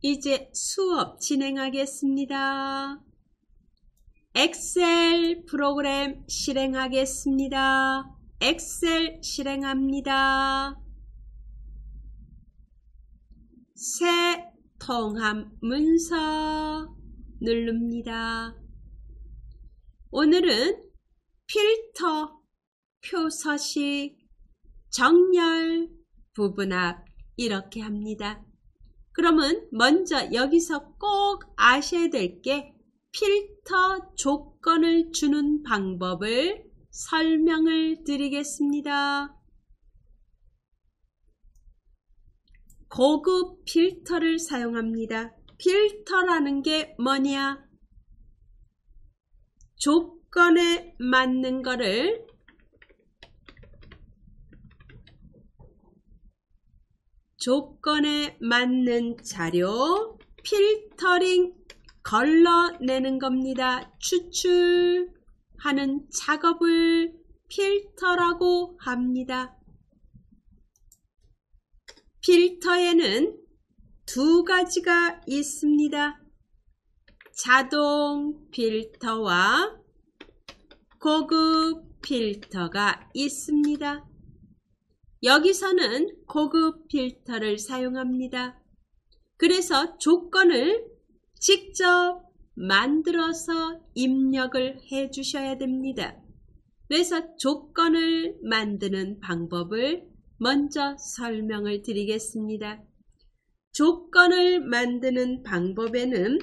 이제 수업 진행하겠습니다. 엑셀 프로그램 실행하겠습니다. 엑셀 실행합니다. 새 통합 문서 누릅니다. 오늘은 필터, 표서식, 정렬, 부분합 이렇게 합니다. 그러면 먼저 여기서 꼭 아셔야 될 게 필터 조건을 주는 방법을 설명을 드리겠습니다. 고급 필터를 사용합니다. 필터라는 게 뭐냐? 조건에 맞는 거를 조건에 맞는 자료 필터링 걸러내는 겁니다. 추출하는 작업을 필터라고 합니다. 필터에는 두 가지가 있습니다. 자동 필터와 고급 필터가 있습니다. 여기서는 고급 필터를 사용합니다. 그래서 조건을 직접 만들어서 입력을 해 주셔야 됩니다. 그래서 조건을 만드는 방법을 먼저 설명을 드리겠습니다. 조건을 만드는 방법에는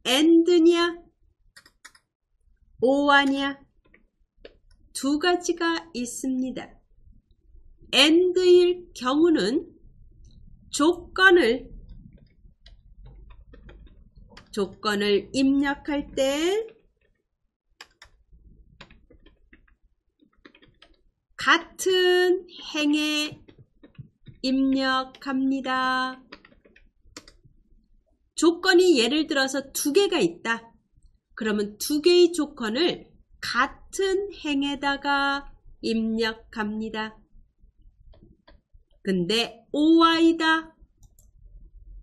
AND냐, OR냐 두 가지가 있습니다. AND일 경우는 조건을 입력할 때 같은 행에 입력합니다. 조건이 예를 들어서 두 개가 있다. 그러면 두 개의 조건을 같은 행에다가 입력합니다. 근데 OR이다.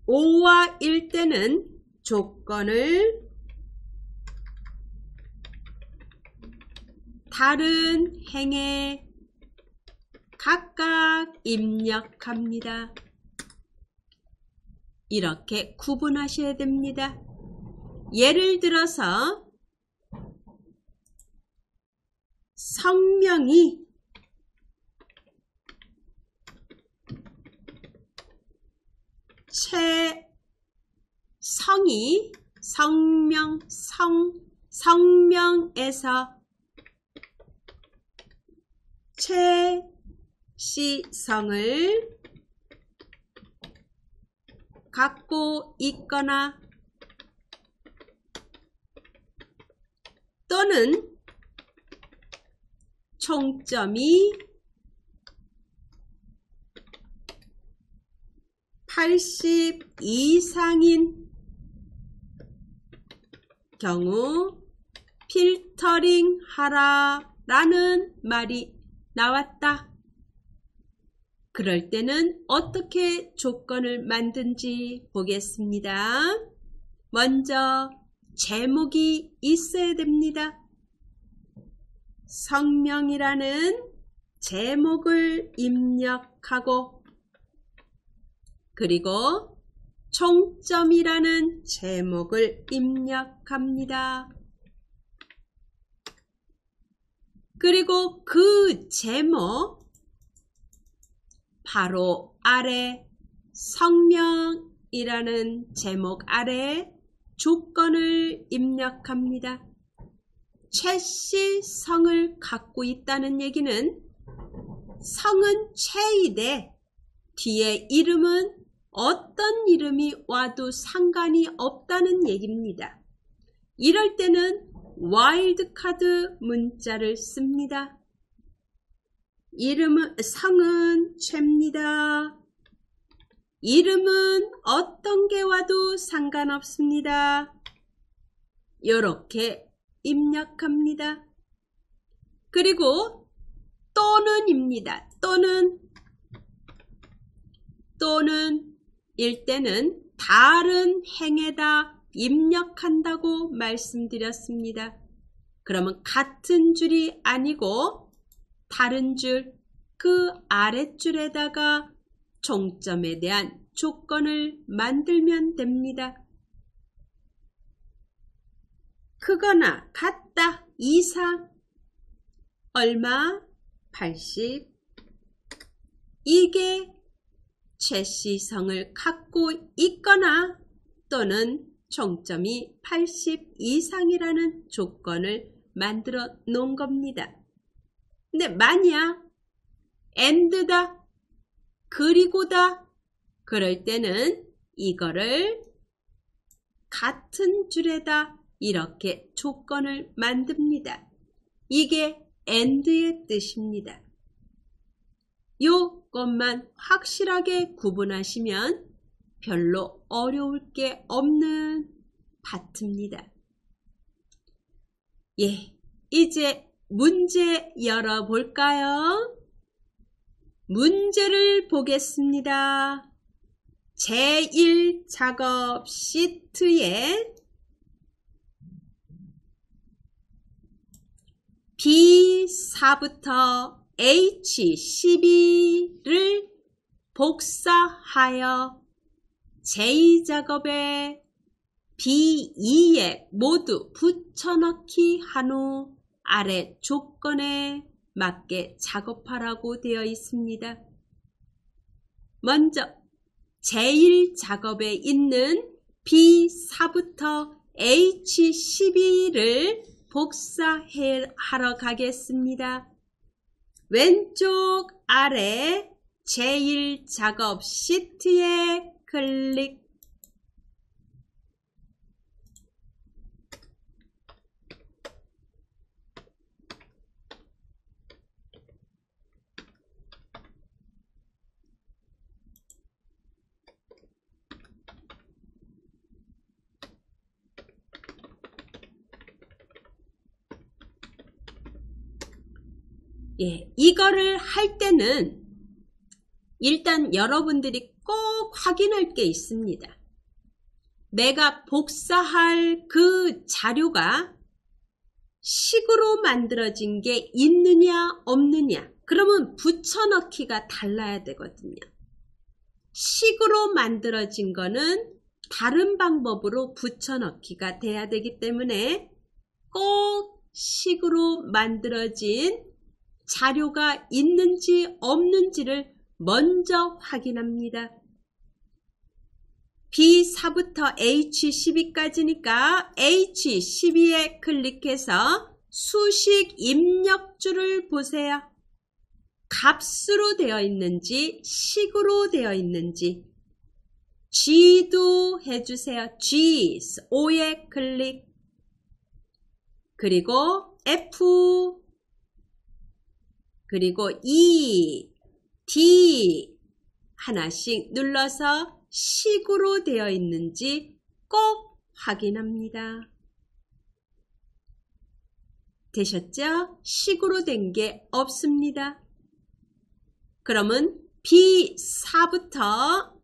OR일 때는 조건을 다른 행에 각각 입력합니다. 이렇게 구분하셔야 됩니다. 예를 들어서 성명이 성명에서 최시성을 갖고 있거나 또는 총점이 80 이상인 경우 필터링 하라 라는 말이 나왔다. 그럴 때는 어떻게 조건을 만든지 보겠습니다. 먼저 제목이 있어야 됩니다. 성명이라는 제목을 입력하고 그리고 총점이라는 제목을 입력합니다. 그리고 그 제목 바로 아래 성명이라는 제목 아래 조건을 입력합니다. 최씨성을 갖고 있다는 얘기는 성은 최이되 뒤에 이름은 어떤 이름이 와도 상관이 없다는 얘기입니다. 이럴 때는 와일드카드 문자를 씁니다. 성은 최입니다. 이름은 어떤 게 와도 상관없습니다. 이렇게 입력합니다. 그리고 또는입니다. 또는 일 때는 다른 행에다 입력한다고 말씀드렸습니다. 그러면 같은 줄이 아니고 다른 줄, 그 아랫줄에다가 종점에 대한 조건을 만들면 됩니다. 크거나 같다, 이상, 얼마? 80. 이게 최시성을 갖고 있거나 또는 종점이 80 이상이라는 조건을 만들어 놓은 겁니다. 근데 만약 and다, 그리고다, 그럴 때는 이거를 같은 줄에다 이렇게 조건을 만듭니다. 이게 and의 뜻입니다. 요것만 확실하게 구분하시면 별로 어려울 게 없는 파트입니다. 예, 이제 문제 열어볼까요? 문제를 보겠습니다. 제1작업 시트에 B4부터 H12를 복사하여 제2작업에 B2에 모두 붙여넣기 한 후 아래 조건에 맞게 작업하라고 되어 있습니다. 먼저 제1작업에 있는 B4부터 H12를 복사하러 가겠습니다. 왼쪽 아래 제1작업 시트에 클릭. 예, 이거를 할 때는 일단 여러분들이 꼭 확인할 게 있습니다. 내가 복사할 그 자료가 식으로 만들어진 게 있느냐 없느냐, 그러면 붙여넣기가 달라야 되거든요. 식으로 만들어진 거는 다른 방법으로 붙여넣기가 돼야 되기 때문에 꼭 식으로 만들어진 자료가 있는지 없는지를 먼저 확인합니다. B4부터 H12까지니까 H12에 클릭해서 수식 입력줄을 보세요. 값으로 되어 있는지 식으로 되어 있는지 G도 해주세요. G, O에 클릭, 그리고 F, 그리고 E, D 하나씩 눌러서 식으로 되어 있는지 꼭 확인합니다. 되셨죠? 식으로 된 게 없습니다. 그러면 B4부터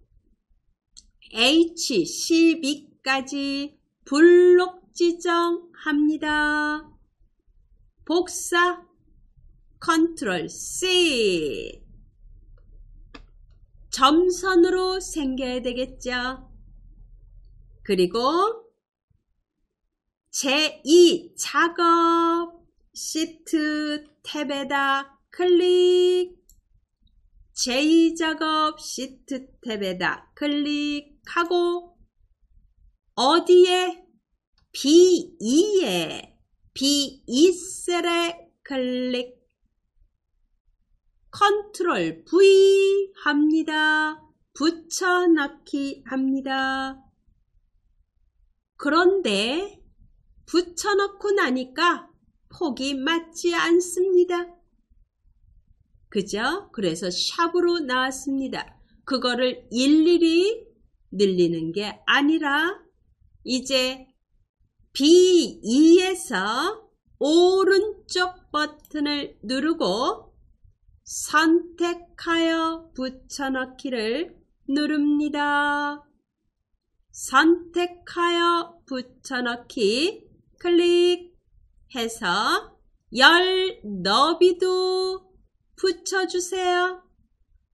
H12까지 블록 지정합니다. 복사 컨트롤 C. 점선으로 생겨야 되겠죠. 그리고 제2 작업 시트 탭에다 클릭, 제2 작업 시트 탭에다 클릭하고 어디에? B2에 B2 셀에 클릭, 컨트롤 V 합니다. 붙여넣기 합니다. 그런데 붙여넣고 나니까 폭이 맞지 않습니다. 그죠? 그래서 샵으로 나왔습니다. 그거를 일일이 늘리는 게 아니라 이제 B2에서 오른쪽 버튼을 누르고 선택하여 붙여넣기를 누릅니다. 선택하여 붙여넣기 클릭해서 열 너비도 붙여주세요.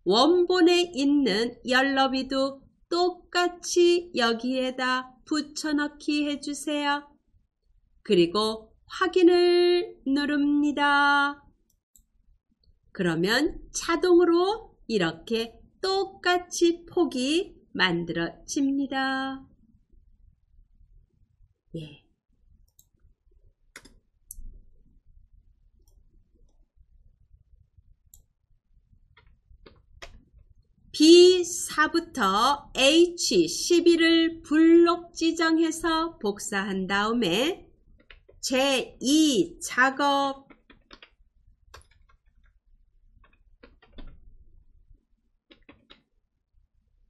원본에 있는 열 너비도 똑같이 여기에다 붙여넣기 해주세요. 그리고 확인을 누릅니다. 그러면 자동으로 이렇게 똑같이 폭이 만들어집니다. 예. B4부터 H12를 블록 지정해서 복사한 다음에 제2 작업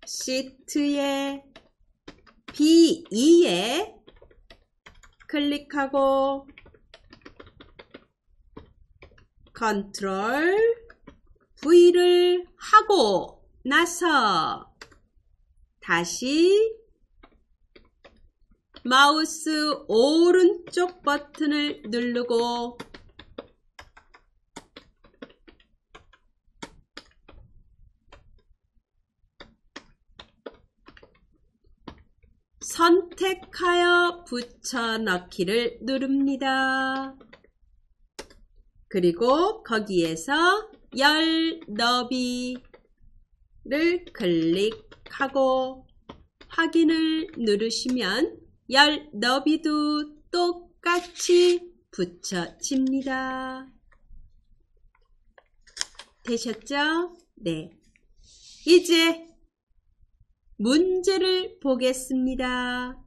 시트에 B2에 클릭하고 컨트롤 V를 하고 나서 다시 마우스 오른쪽 버튼을 누르고 선택하여 붙여넣기를 누릅니다. 그리고 거기에서 열 너비를 클릭하고 확인을 누르시면 열 너비도 똑같이 붙여집니다. 되셨죠? 네. 이제 문제를 보겠습니다.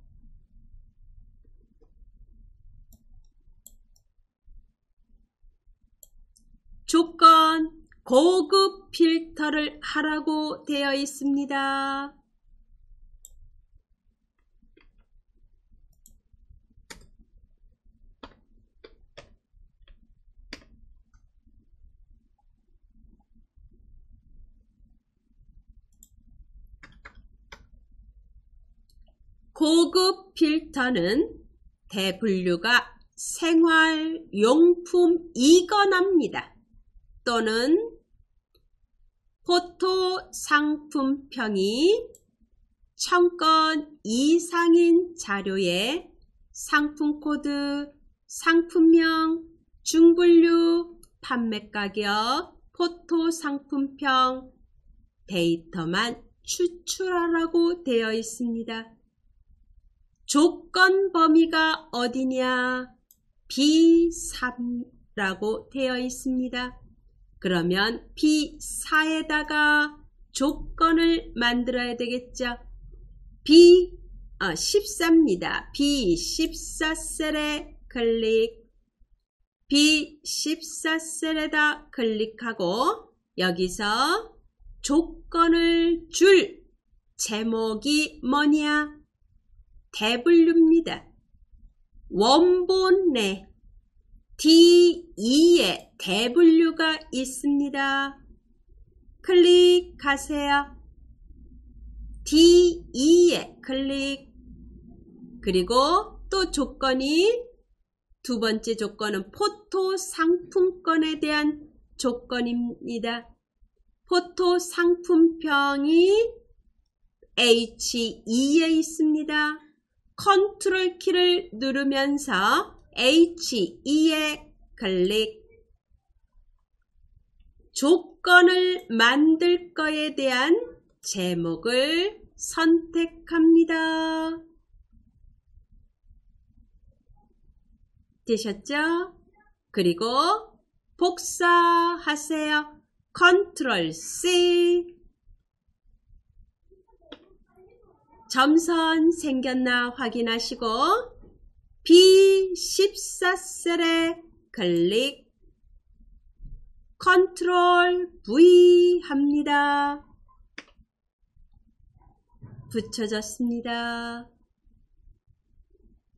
조건 고급 필터를 하라고 되어 있습니다. 고급 필터는 대분류가 생활용품이거나입니다. 또는 포토 상품평이 1000건 이상인 자료에 상품코드, 상품명, 중분류, 판매가격, 포토 상품평 데이터만 추출하라고 되어 있습니다. 조건 범위가 어디냐? B3라고 되어 있습니다. 그러면 B4에다가 조건을 만들어야 되겠죠. B14입니다. B14 셀에 클릭, B14 셀에다 클릭하고 여기서 조건을 줄 제목이 뭐냐? 대분류입니다. 원본 내 D2에 대분류가 있습니다. 클릭하세요. D2에 클릭. 그리고 또 조건이 두 번째 조건은 포토 상품권에 대한 조건입니다. 포토 상품평이 H2에 있습니다. 컨트롤 키를 누르면서 H2에 클릭. 조건을 만들 거에 대한 제목을 선택합니다. 되셨죠? 그리고 복사하세요. 컨트롤 C. 점선 생겼나 확인하시고 B14 셀에 클릭, 컨트롤 V 합니다. 붙여졌습니다.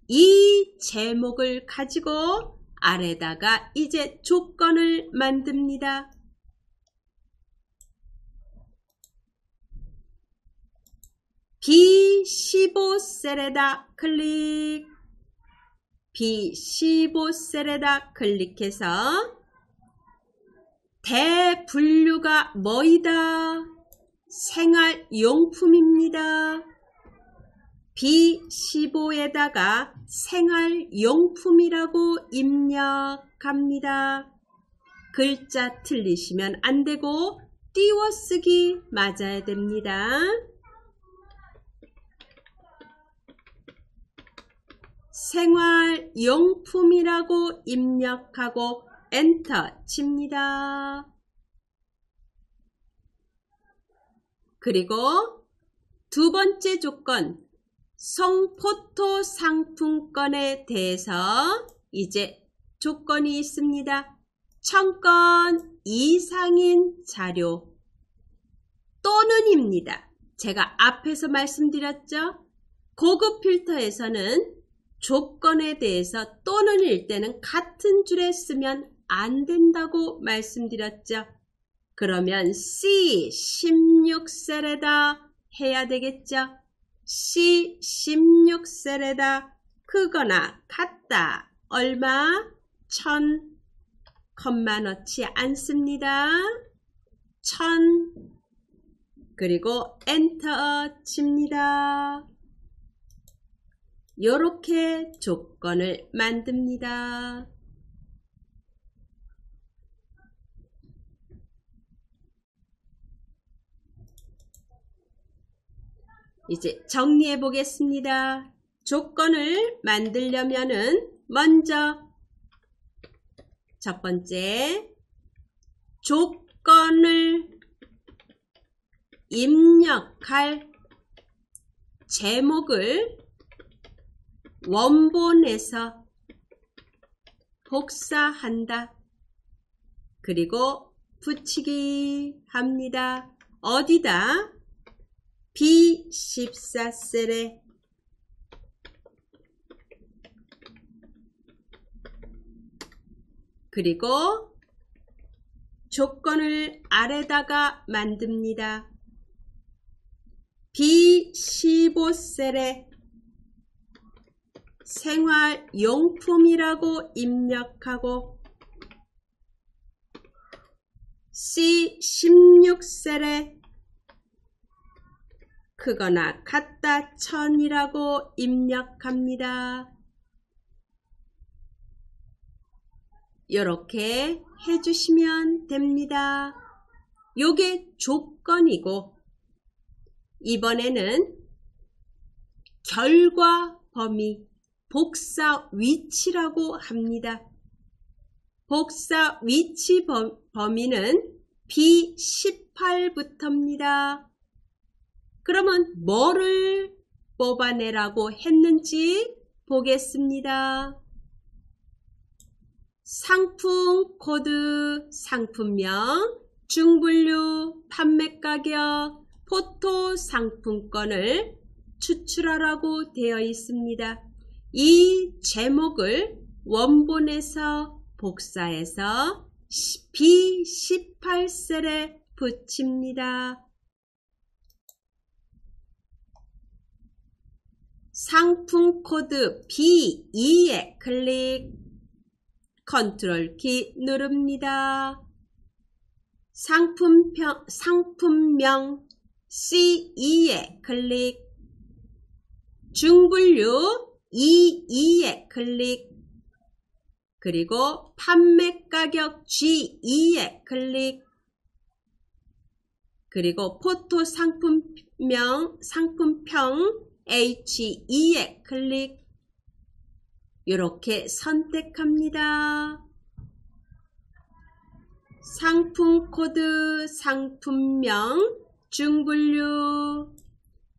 이 제목을 가지고 아래다가 이제 조건을 만듭니다. B14 B15셀에다 클릭. B15셀에다 클릭해서 대분류가 뭐이다? 생활용품입니다. B15에다가 생활용품이라고 입력합니다. 글자 틀리시면 안 되고 띄워쓰기 맞아야 됩니다. 생활용품이라고 입력하고 엔터 칩니다. 그리고 두 번째 조건, 성포토 상품권에 대해서 이제 조건이 있습니다. 1000건 이상인 자료 또는입니다. 제가 앞에서 말씀드렸죠. 고급 필터에서는 조건에 대해서 또는일 때는 같은 줄에 쓰면 안 된다고 말씀드렸죠. 그러면 C16셀에다 해야 되겠죠. C16셀에다 크거나 같다. 얼마? 1000 컴마 넣지 않습니다. 1000 그리고 엔터 칩니다. 이렇게 조건을 만듭니다. 이제 정리해 보겠습니다. 조건을 만들려면은 먼저 첫 번째, 조건을 입력할 제목을 원본에서 복사한다. 그리고 붙이기 합니다. 어디다? B14셀에 그리고 조건을 아래다가 만듭니다. B15셀에 생활용품이라고 입력하고 C16셀에 크거나 같다 1000이라고 입력합니다. 이렇게 해주시면 됩니다. 요게 조건이고 이번에는 결과 범위, 복사 위치라고 합니다. 복사 위치 범위는 B18부터입니다. 그러면 뭐를 뽑아내라고 했는지 보겠습니다. 상품 코드, 상품명, 중분류, 판매가격, 포토 상품권을 추출하라고 되어 있습니다. 이 제목을 원본에서 복사해서 B18셀에 붙입니다. 상품 코드 B2에 클릭, 컨트롤 키 누릅니다. 상품명 C2에 클릭, 중분류 E2에 클릭, 그리고 판매가격 G2에 클릭, 그리고 포토 상품명, 상품평 H2에 클릭. 이렇게 선택합니다. 상품 코드, 상품명, 중분류,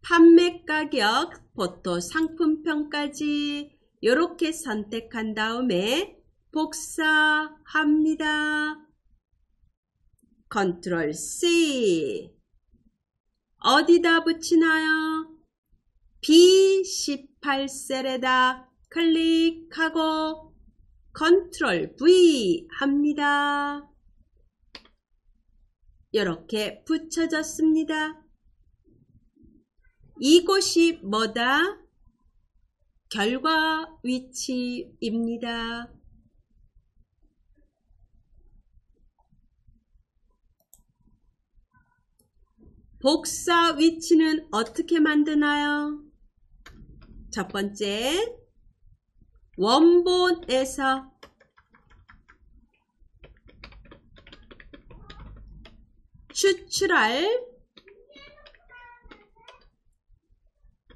판매가격, 포토 상품평까지 이렇게 선택한 다음에 복사합니다. 컨트롤 C. 어디다 붙이나요? B18셀에다 클릭하고 컨트롤 V 합니다. 이렇게 붙여졌습니다. 이곳이 뭐다? 결과 위치입니다. 복사 위치는 어떻게 만드나요? 첫 번째, 원본에서 추출할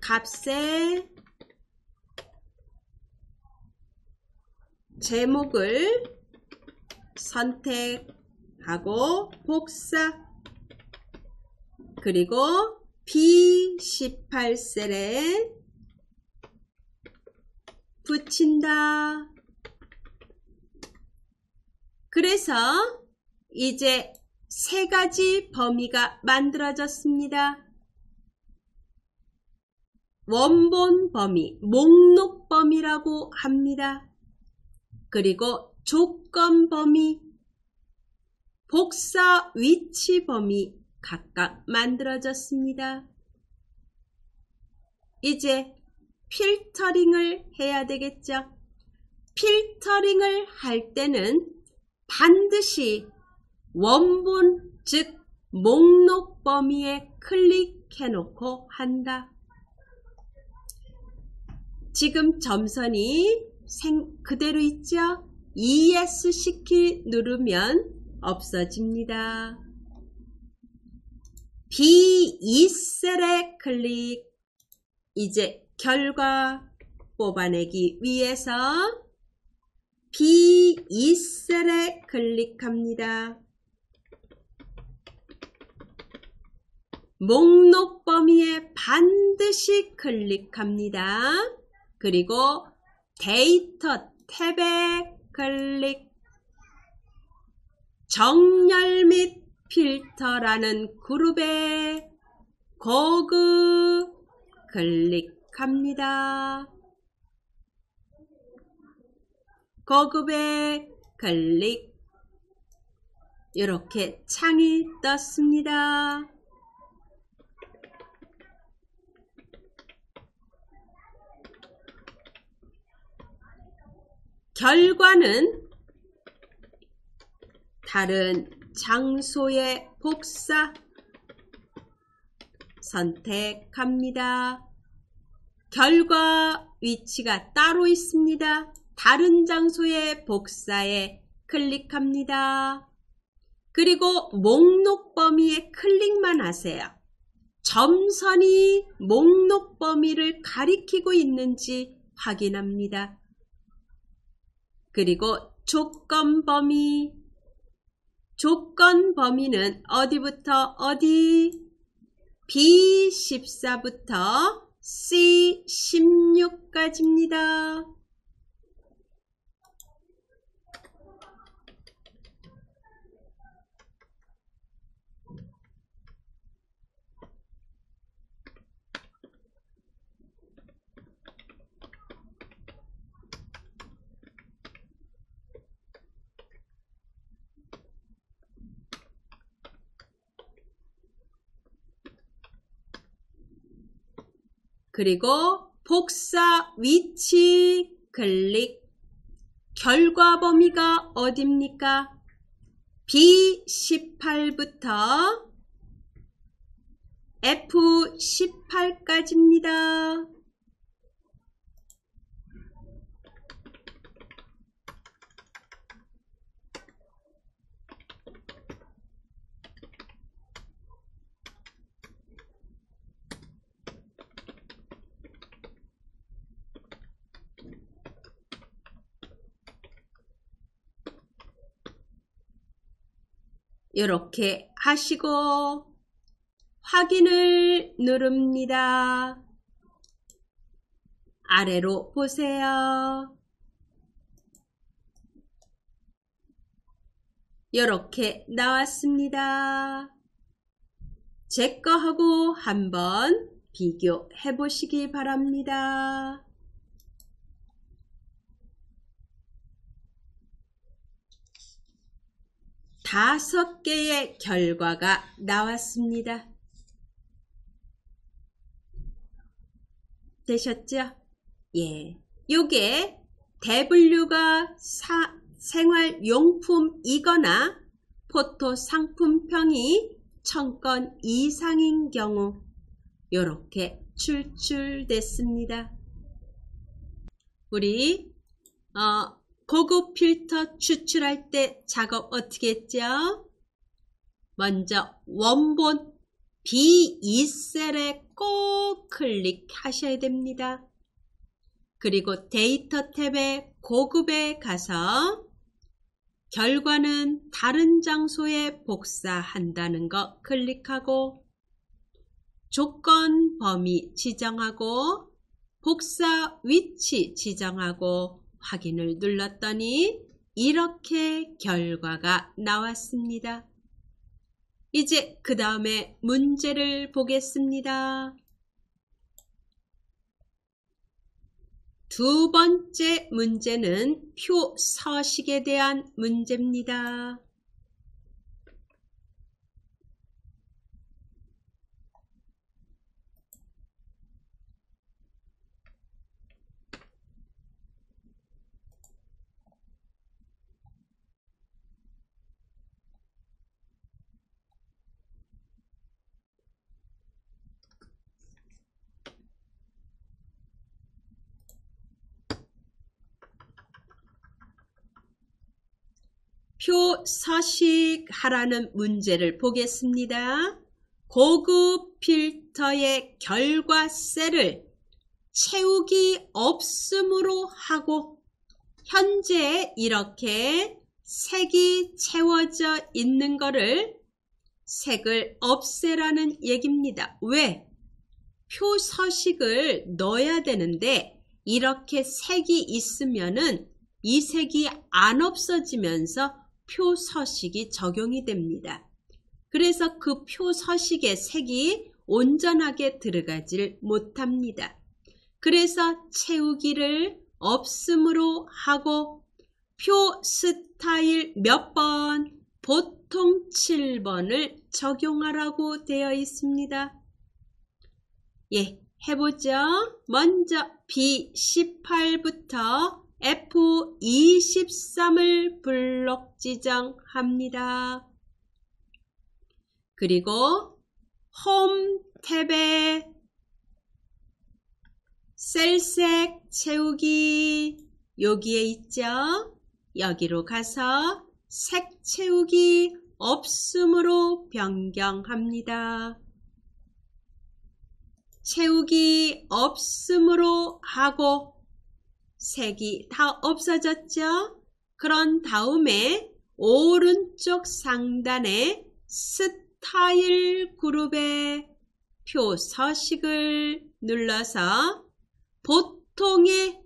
값의 제목을 선택하고 복사, 그리고 B18셀에 붙인다. 그래서 이제 세 가지 범위가 만들어졌습니다. 원본 범위, 목록 범위라고 합니다. 그리고 조건 범위, 복사 위치 범위 각각 만들어졌습니다. 이제 필터링을 해야 되겠죠. 필터링을 할 때는 반드시 원본, 즉 목록 범위에 클릭해 놓고 한다. 지금 점선이 그대로 있죠? ESC 누르면 없어집니다. B2셀에 클릭. 이제 결과 뽑아내기 위해서 B2셀에 클릭합니다. 목록 범위에 반드시 클릭합니다. 그리고 데이터 탭에 클릭. 정렬 및 필터라는 그룹에 고급 클릭합니다. 고급에 클릭. 이렇게 창이 떴습니다. 결과는 다른 장소의 복사 선택합니다. 결과 위치가 따로 있습니다. 다른 장소의 복사에 클릭합니다. 그리고 목록 범위에 클릭만 하세요. 점선이 목록 범위를 가리키고 있는지 확인합니다. 그리고 조건 범위. 조건 범위는 어디부터 어디? B14부터 C16까지입니다. 그리고 복사 위치 클릭. 결과 범위가 어딥니까? B18부터 F18까지입니다. 이렇게 하시고 확인을 누릅니다. 아래로 보세요. 이렇게 나왔습니다. 제 거하고 한번 비교해 보시기 바랍니다. 다섯 개의 결과가 나왔습니다. 되셨죠? 예, 요게 W가 생활용품이거나 포토 상품평이 1000건 이상인 경우 요렇게 출출됐습니다. 우리 고급 필터 추출할 때 작업 어떻게 했죠? 먼저 원본 B2셀에 꼭 클릭하셔야 됩니다. 그리고 데이터 탭에 고급에 가서 결과는 다른 장소에 복사한다는 거 클릭하고 조건 범위 지정하고 복사 위치 지정하고 확인을 눌렀더니 이렇게 결과가 나왔습니다. 이제 그 다음에 문제를 보겠습니다. 두 번째 문제는 표 서식에 대한 문제입니다. 표 서식하라는 문제를 보겠습니다. 고급 필터의 결과 셀을 채우기 없음으로 하고 현재 이렇게 색이 채워져 있는 거를 색을 없애라는 얘기입니다. 왜? 표 서식을 넣어야 되는데 이렇게 색이 있으면은 이 색이 안 없어지면서 표 서식이 적용이 됩니다. 그래서 그 표 서식의 색이 온전하게 들어가질 못합니다. 그래서 채우기를 없음으로 하고 표 스타일 몇 번? 보통 7번을 적용하라고 되어 있습니다. 예, 해보죠. 먼저 B18부터 F23을 블록 지정합니다. 그리고 홈 탭에 셀색 채우기 여기에 있죠. 여기로 가서 색 채우기 없음으로 변경합니다. 채우기 없음으로 하고 색이 다 없어졌죠? 그런 다음에 오른쪽 상단에 스타일 그룹의 표 서식을 눌러서 보통의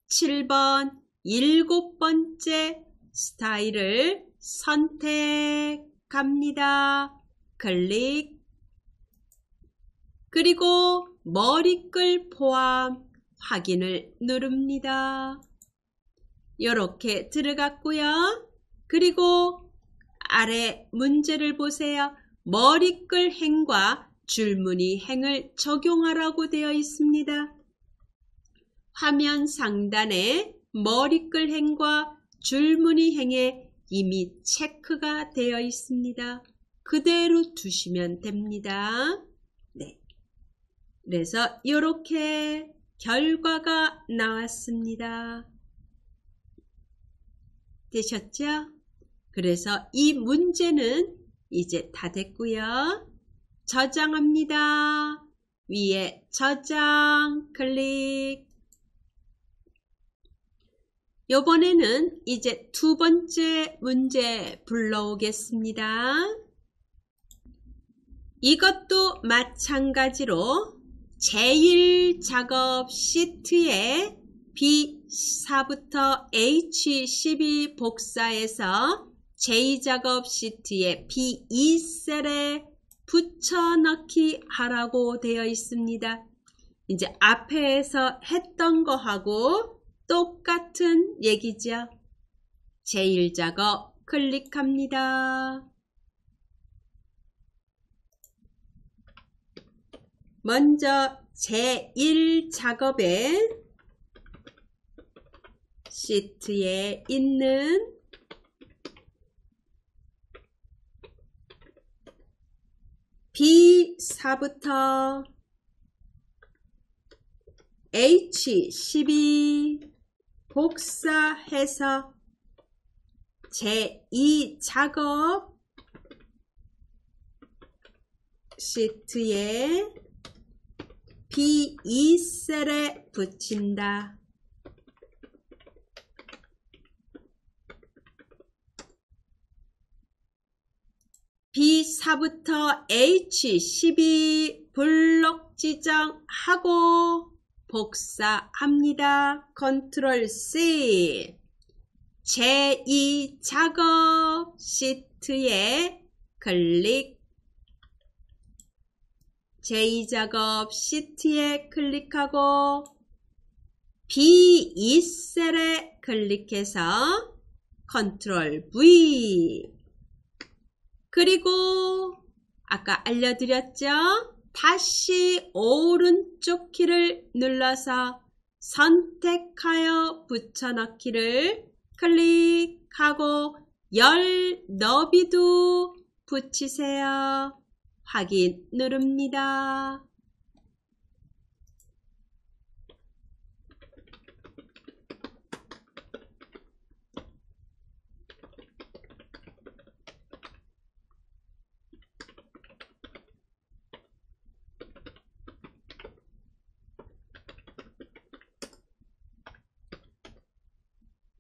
7번 7번째 스타일을 선택합니다. 클릭. 그리고 머리글 포함 확인을 누릅니다. 이렇게 들어갔고요. 그리고 아래 문제를 보세요. 머리글 행과 줄무늬 행을 적용하라고 되어 있습니다. 화면 상단에 머리글 행과 줄무늬 행에 이미 체크가 되어 있습니다. 그대로 두시면 됩니다. 네. 그래서 이렇게 결과가 나왔습니다. 되셨죠? 그래서 이 문제는 이제 다 됐고요. 저장합니다. 위에 저장 클릭. 이번에는 이제 두 번째 문제 불러오겠습니다. 이것도 마찬가지로 제1작업 시트에 B4부터 H12 복사해서 제2작업 시트에 B2셀에 붙여넣기 하라고 되어 있습니다. 이제 앞에서 했던 거하고 똑같은 얘기죠. 제1작업 클릭합니다. 먼저 제1작업에 시트에 있는 B4부터 H12 복사해서 제2작업 시트에 B2셀에 붙인다. B4부터 H12 블록 지정하고 복사합니다. 컨트롤 C. 제2작업 시트에 클릭. 제2작업 시트에 클릭하고 B2셀에 클릭해서 컨트롤 V. 그리고 아까 알려드렸죠? 다시 오른쪽 키를 눌러서 선택하여 붙여넣기를 클릭하고 열 너비도 붙이세요. 확인 누릅니다.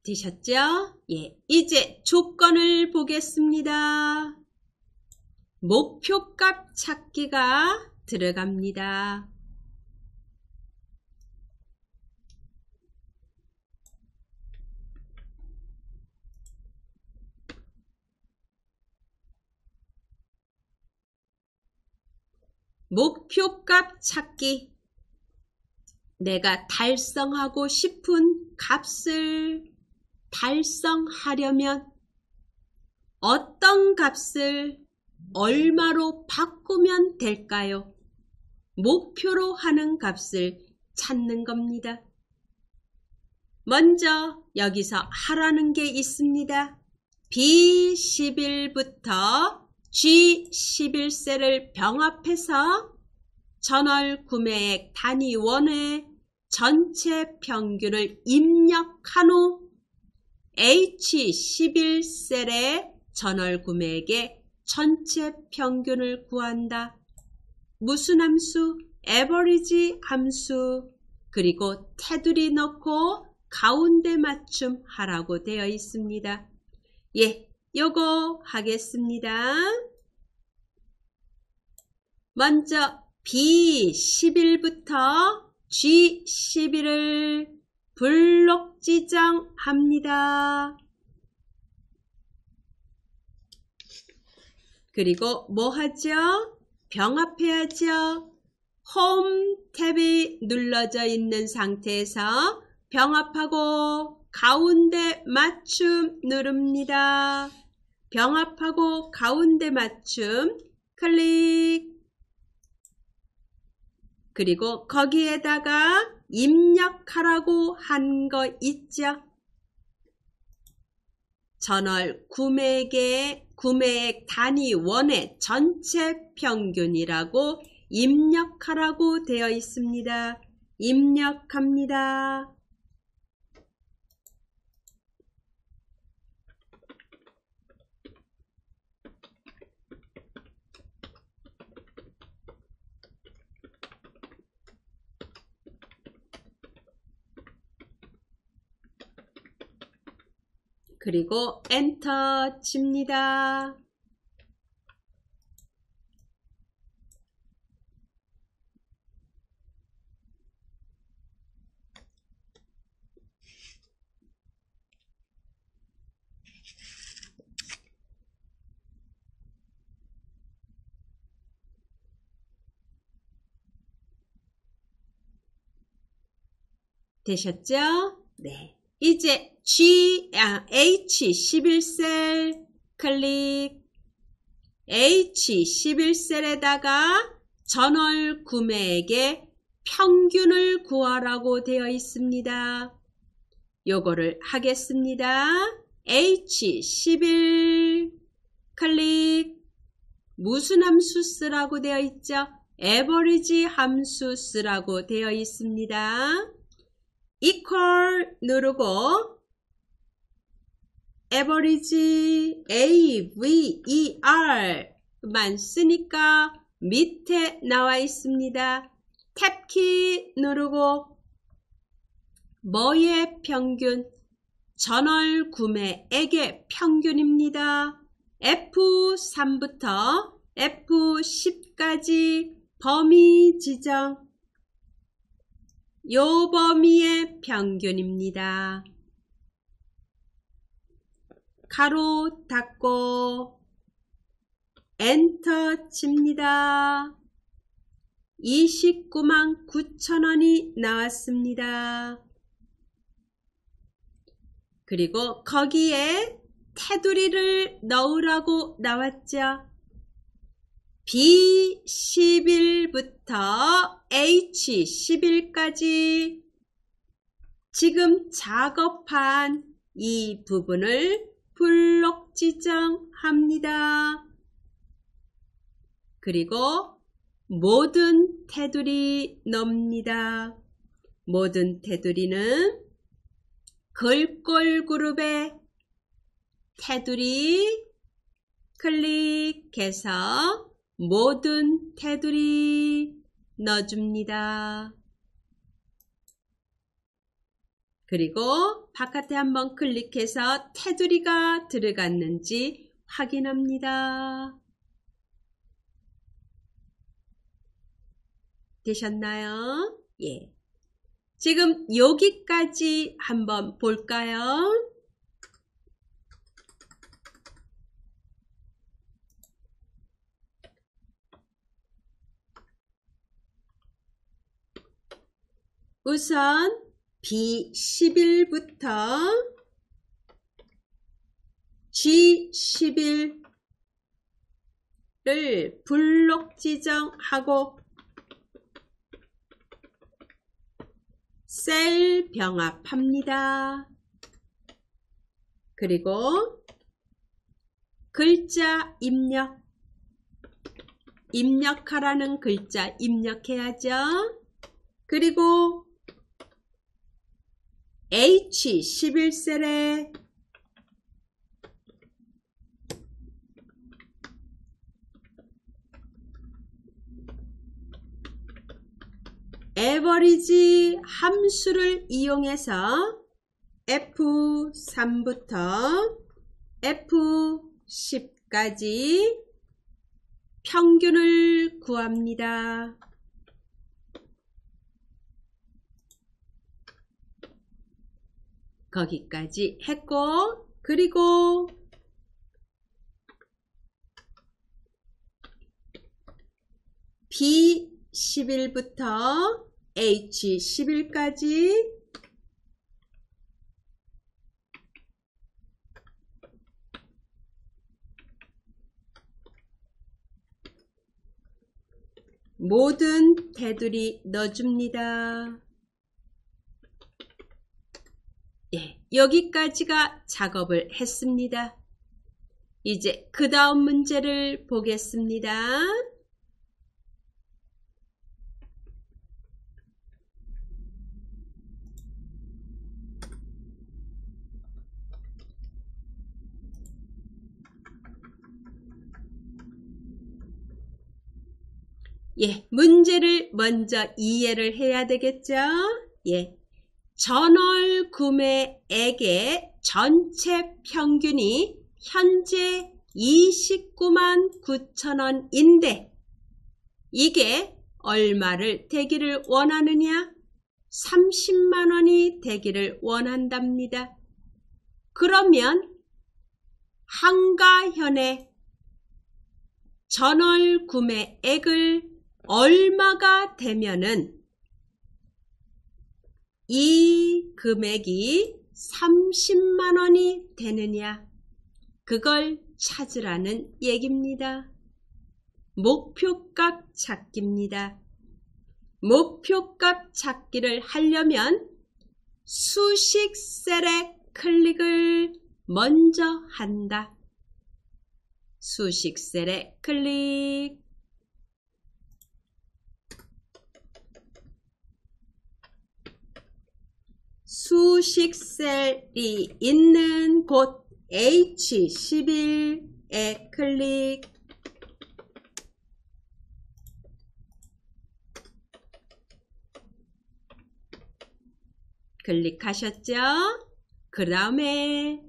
되셨죠? 예, 이제 조건을 보겠습니다. 목표값 찾기가 들어갑니다. 목표값 찾기. 내가 달성하고 싶은 값을 달성하려면 어떤 값을 얼마로 바꾸면 될까요? 목표로 하는 값을 찾는 겁니다. 먼저 여기서 하라는 게 있습니다. B11부터 G11셀을 병합해서 전월 구매액 단위원의 전체 평균을 입력한 후 H11셀의 전월 구매액의 전체 평균을 구한다. 무슨 함수? average 함수. 그리고 테두리 넣고 가운데 맞춤 하라고 되어 있습니다. 예, 요거 하겠습니다. 먼저 B11부터 G11을 블록 지정합니다. 그리고 뭐 하죠? 병합해야죠. 홈 탭이 눌러져 있는 상태에서 병합하고 가운데 맞춤 누릅니다. 병합하고 가운데 맞춤 클릭. 그리고 거기에다가 입력하라고 한 거 있죠? 전월 구매액 단위원의 전체 평균이라고 입력하라고 되어 있습니다. 입력합니다. 그리고 엔터 칩니다. 되셨죠? 네. 이제 H11셀 클릭. H11셀에다가 전월 구매액의 평균을 구하라고 되어 있습니다. 요거를 하겠습니다. H11 클릭. 무슨 함수 쓰라고 되어 있죠? 에버리지 함수 쓰라고 되어 있습니다. equal 누르고 에버리지 AVER만 쓰니까 밑에 나와 있습니다. 탭키 누르고 뭐의 평균? 전월 구매액의 평균입니다. F3부터 F10까지 범위 지정. 요 범위의 평균입니다. 가로 닫고 엔터 칩니다. 29만 9천 원이 나왔습니다. 그리고 거기에 테두리를 넣으라고 나왔죠. B11부터 H11까지 지금 작업한 이 부분을 블록 지정합니다. 그리고 모든 테두리 넣습니다. 모든 테두리는 글꼴 그룹의 테두리 클릭해서 모든 테두리 넣어줍니다. 그리고 바깥에 한번 클릭해서 테두리가 들어갔는지 확인합니다. 되셨나요? 예. 지금 여기까지 한번 볼까요? 우선 B11부터 G11을 블록 지정하고 셀 병합합니다. 그리고 글자 입력하라는 글자 입력해야죠. 그리고 H11셀에 에버리지 함수를 이용해서 F3부터 F10까지 평균을 구합니다. 거기까지 했고, 그리고 B11부터 H11까지 모든 테두리 넣어줍니다. 예, 여기까지가 작업을 했습니다. 이제 그 다음 문제를 보겠습니다. 예, 문제를 먼저 이해를 해야 되겠죠? 예. 전월 구매액의 전체 평균이 현재 29만 9천 원인데 이게 얼마를 되기를 원하느냐? 30만 원이 되기를 원한답니다. 그러면 한가현의 전월 구매액을 얼마가 되면은 이 금액이 30만 원이 되느냐, 그걸 찾으라는 얘기입니다. 목표값 찾기입니다. 목표값 찾기를 하려면 수식 셀에 클릭을 먼저 한다. 수식 셀에 클릭. 수식 셀이 있는 곳 H11에 클릭. 클릭하셨죠? 그 다음에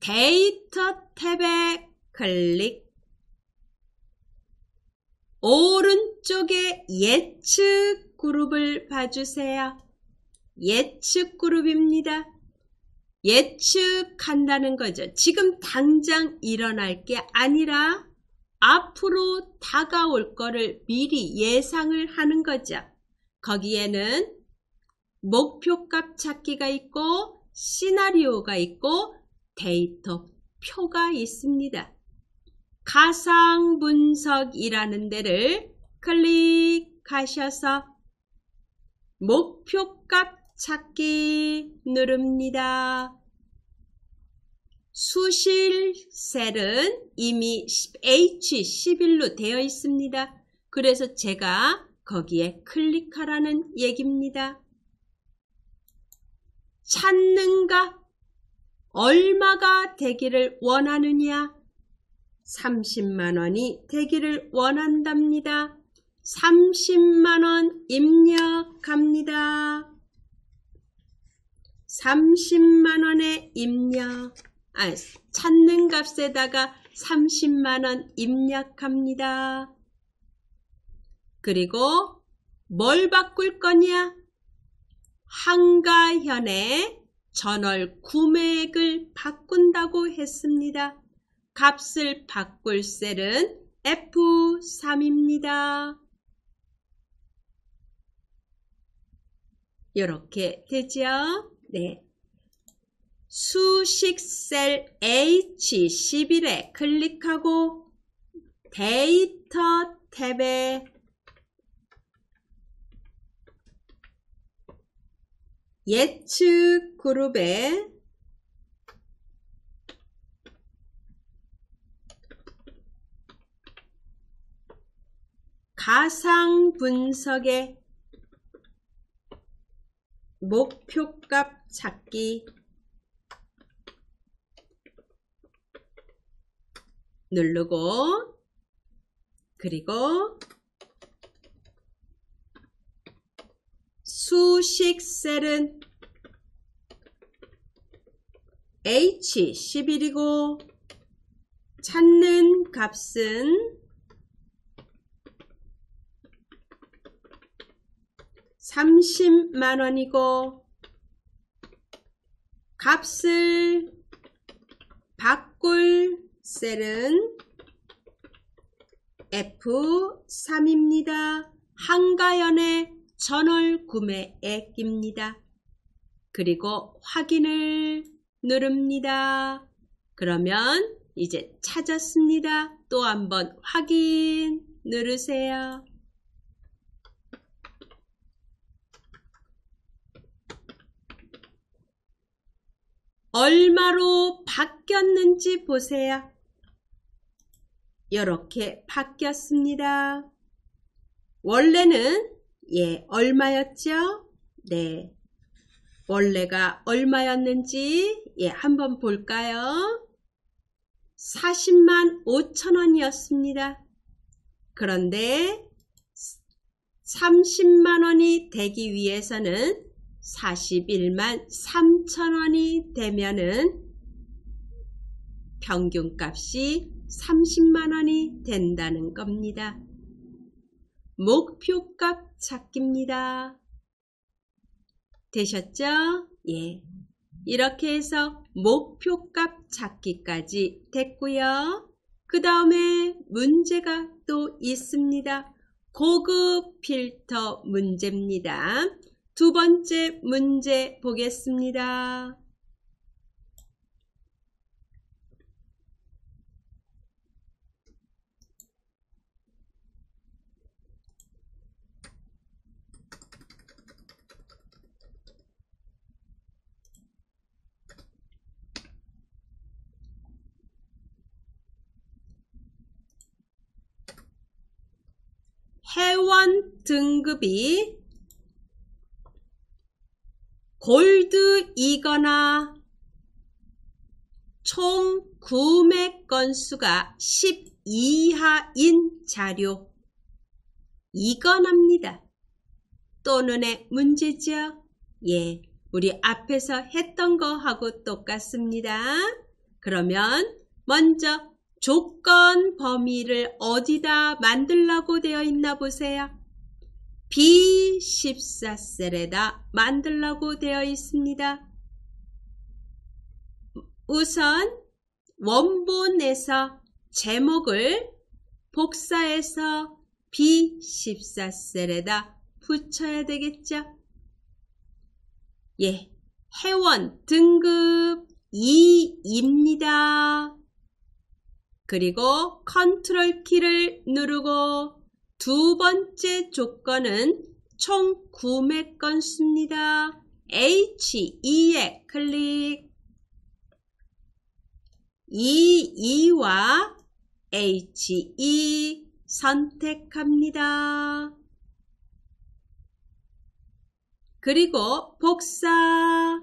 데이터 탭에 클릭. 오른쪽에 예측 그룹을 봐주세요. 예측 그룹입니다. 예측한다는 거죠. 지금 당장 일어날 게 아니라 앞으로 다가올 거를 미리 예상을 하는 거죠. 거기에는 목표값 찾기가 있고 시나리오가 있고 데이터 표가 있습니다. 가상 분석이라는 데를 클릭하셔서 목표값 찾기 누릅니다. 수실 셀은 이미 H11로 되어 있습니다. 그래서 제가 거기에 클릭하라는 얘기입니다. 찾는가? 얼마가 되기를 원하느냐? 30만원이 되기를 원한답니다. 30만원 입력합니다. 30만원에 입력. 찾는 값에다가 30만원 입력합니다. 그리고 뭘 바꿀 거냐? 한가현의 전월 구매액을 바꾼다고 했습니다. 값을 바꿀 셀은 F3입니다. 이렇게 되죠? 네. 수식 셀 H11에 클릭하고 데이터 탭에 예측 그룹에 가상 분석에 목표값 찾기 누르고 그리고 수식 셀은 H11이고 찾는 값은 30만원이고 값을 바꿀 셀은 F3입니다. 한가연의 전월 구매액입니다. 그리고 확인을 누릅니다. 그러면 이제 찾았습니다. 또 한번 확인 누르세요. 얼마로 바뀌었는지 보세요. 이렇게 바뀌었습니다. 원래는 얼마였죠? 네. 원래가 얼마였는지 한번 볼까요? 40만 5천원이었습니다. 그런데 30만원이 되기 위해서는 41만 3천원이 되면은 평균값이 30만원이 된다는 겁니다. 목표값 찾기입니다. 되셨죠? 예. 이렇게 해서 목표값 찾기까지 됐고요. 그 다음에 문제가 또 있습니다. 고급 필터 문제입니다. 두 번째 문제 보겠습니다. 회원 등급이 골드이거나 총 구매 건수가 10 이하인 자료, 이건합니다. 또는의 문제죠? 예, 우리 앞에서 했던 거하고 똑같습니다. 그러면 먼저 조건 범위를 어디다 만들라고 되어 있나 보세요. B14셀에다 만들라고 되어 있습니다. 우선 원본에서 제목을 복사해서 B14셀에다 붙여야 되겠죠? 예, 회원 등급 2입니다. 그리고 컨트롤 키를 누르고 두 번째 조건은 총 구매 건수입니다. H2에 클릭. 22와 H2 선택합니다. 그리고 복사,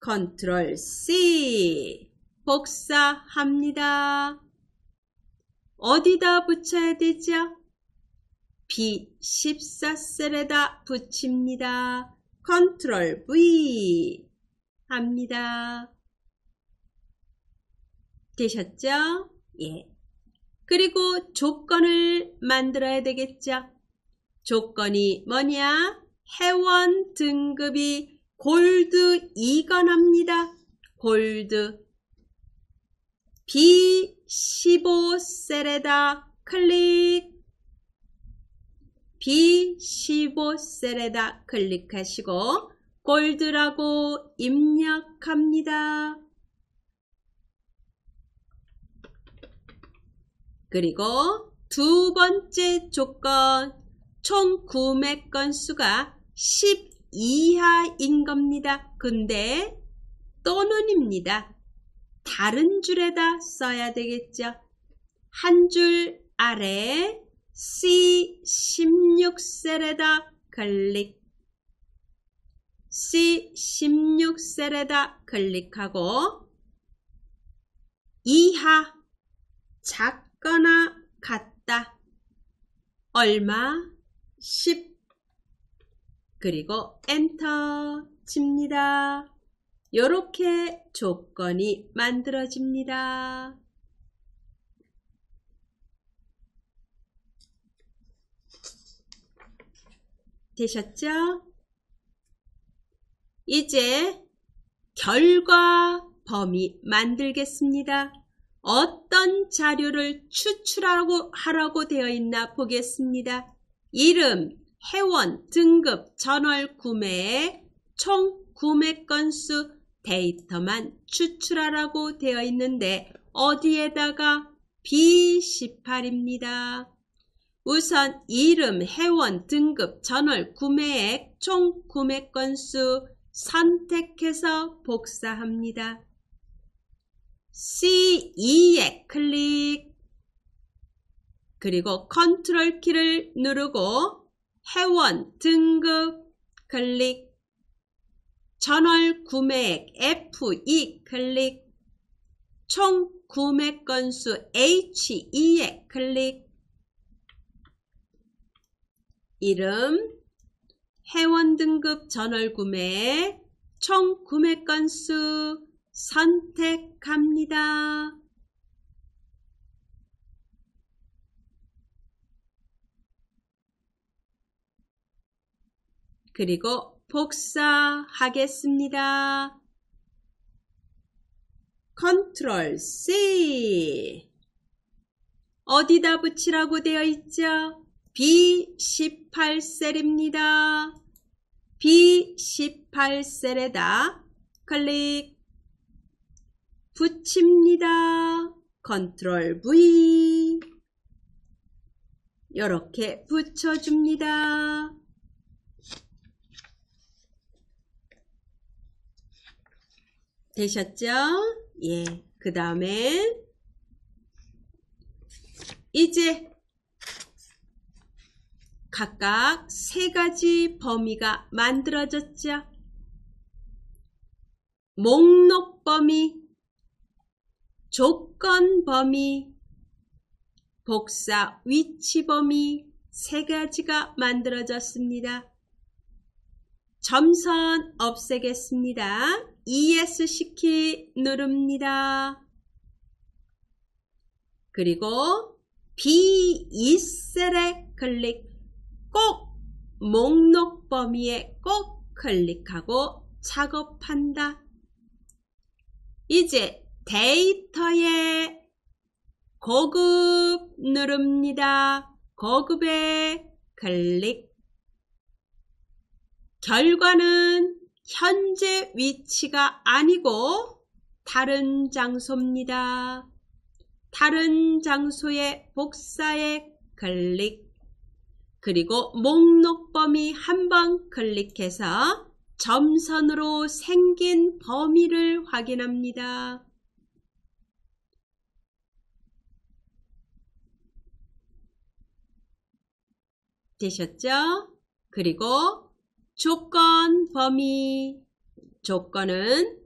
컨트롤 C, 복사합니다. 어디다 붙여야 되죠? B14셀에다 붙입니다. 컨트롤 V 합니다. 되셨죠? 예. 그리고 조건을 만들어야 되겠죠? 조건이 뭐냐? 회원 등급이 골드이건합니다. 골드. B15셀에다 클릭. B15셀에다 클릭하시고 골드라고 입력합니다. 그리고 두 번째 조건, 총 구매 건수가 10 이하인 겁니다. 근데 또는입니다. 다른 줄에다 써야 되겠죠. 한 줄 아래 C16셀에다 클릭. C16셀에다 클릭하고 이하, 작거나 같다. 얼마? 10. 그리고 엔터 칩니다. 이렇게 조건이 만들어집니다. 되셨죠? 이제 결과 범위 만들겠습니다. 어떤 자료를 추출하라고 되어 있나 보겠습니다. 이름, 회원, 등급, 전월 구매액, 총 구매 건수, 데이터만 추출하라고 되어 있는데 어디에다가 B18입니다. 우선 이름, 회원, 등급, 전월 구매액, 총 구매 건수 선택해서 복사합니다. C2에 클릭. 그리고 컨트롤 키를 누르고 회원, 등급 클릭. 전월 구매액 F2 클릭. 총 구매 건수 H2에 클릭. 이름, 회원 등급, 전월 구매액, 총 구매 건수 선택합니다. 그리고 복사하겠습니다. 컨트롤 C. 어디다 붙이라고 되어 있죠? B18셀입니다. B18셀에다 클릭. 붙입니다. 컨트롤 V. 이렇게 붙여줍니다. 되셨죠? 예. 그 다음에 이제 각각 세 가지 범위가 만들어졌죠. 목록 범위, 조건 범위, 복사 위치 범위 세 가지가 만들어졌습니다. 점선 없애겠습니다. ESC 키 누릅니다. 그리고 B2셀에 클릭, 꼭 목록 범위에 꼭 클릭하고 작업한다. 이제 데이터에 고급 누릅니다. 고급에 클릭. 결과는 현재 위치가 아니고 다른 장소입니다. 다른 장소의 복사에 클릭. 그리고 목록 범위 한번 클릭해서 점선으로 생긴 범위를 확인합니다. 되셨죠? 그리고 조건 범위, 조건은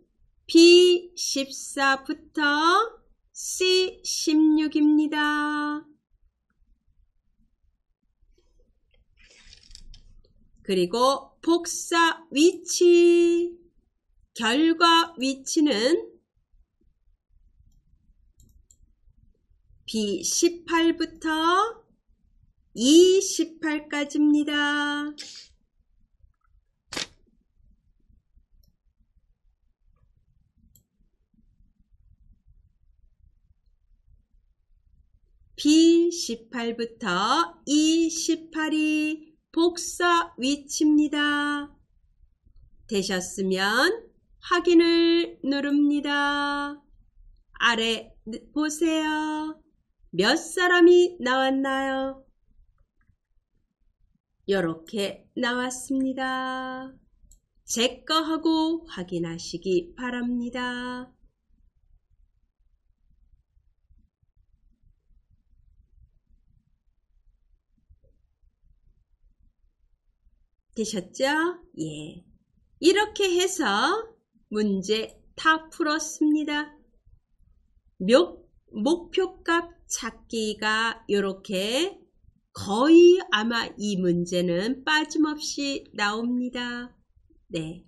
B14부터 C16입니다. 그리고 복사 위치, 결과 위치는 B18부터 E18까지입니다. B18부터 E18이 복사 위치입니다. 되셨으면 확인을 누릅니다. 아래 보세요. 몇 사람이 나왔나요? 이렇게 나왔습니다. 제 거 하고 확인하시기 바랍니다. 되셨죠? 예. 이렇게 해서 문제 다 풀었습니다. 목표값 찾기가 이렇게 거의 아마 이 문제는 빠짐없이 나옵니다. 네.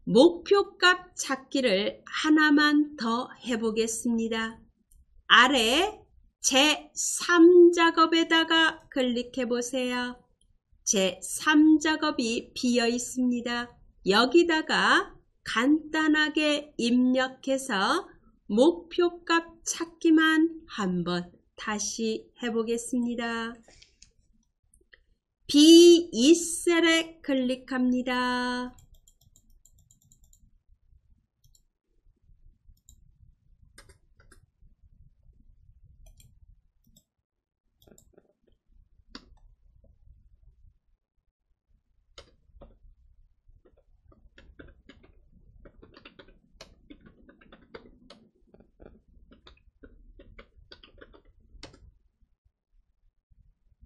목표값 찾기를 하나만 더 해보겠습니다. 아래 제3작업에다가 클릭해 보세요. 제3작업이 비어 있습니다. 여기다가 간단하게 입력해서 목표값 찾기만 한번 다시 해보겠습니다. B2셀에 클릭합니다.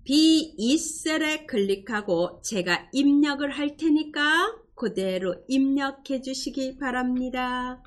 B2셀에 클릭하고 제가 입력을 할 테니까 그대로 입력해 주시기 바랍니다.